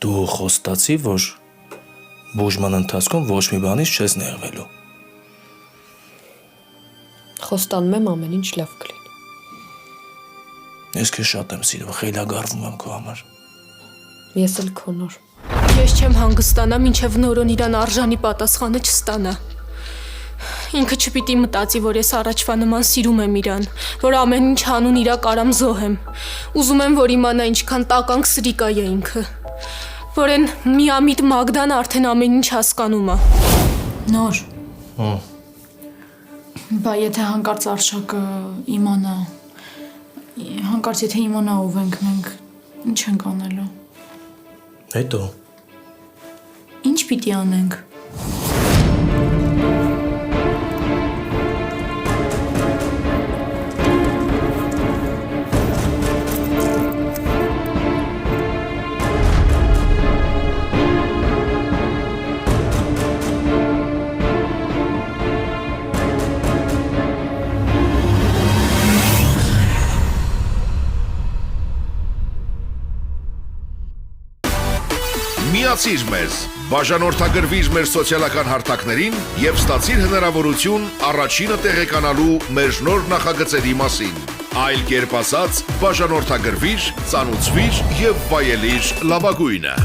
Դու խոստացի, որ բուժման ընթացքում ոչ մի բանից չես նեղվելու։ Խոստանում եմ ամեն ինչ լավ կլինի։ Ես քեզ շատ եմ սիրում, խելագարվում եմ քո համար։ Ես էլ քո նոր։ Ես չեմ հանգստանա, մինչև նորոն իրան արժանի պատասխանը չստանա։ Ինքը չպիտի մտածի, որ ես առաջվա նման սիրում եմ իրան, որ ամեն ինչ հանուն իրա կարամ զոհեմ։ Ուզում եմ, որ իմանա ինչքան տականք սրիկա է ինքը, որ են միամիտ Մագդան արդեն ամեն ինչ հասկանում է։ Նոր։ Բա եթե հանկարծ Արշակը իմանա, հանկարծ եթե իմանա ով ենք մենք, ինչ ենք անելու։ Հետո Ինչ պիտի անենք։ Միացիր մեզ, բաժանորդագրվիր մեր սոցիալական հարթակներին և ստացիր հնարավորություն առաջինը տեղեկանալու մեր նոր նախագծերի մասին։ Այլ կերպ ասած, բաժանորդագրվիր, ծանուցվիր և վայելիր լավագույնը։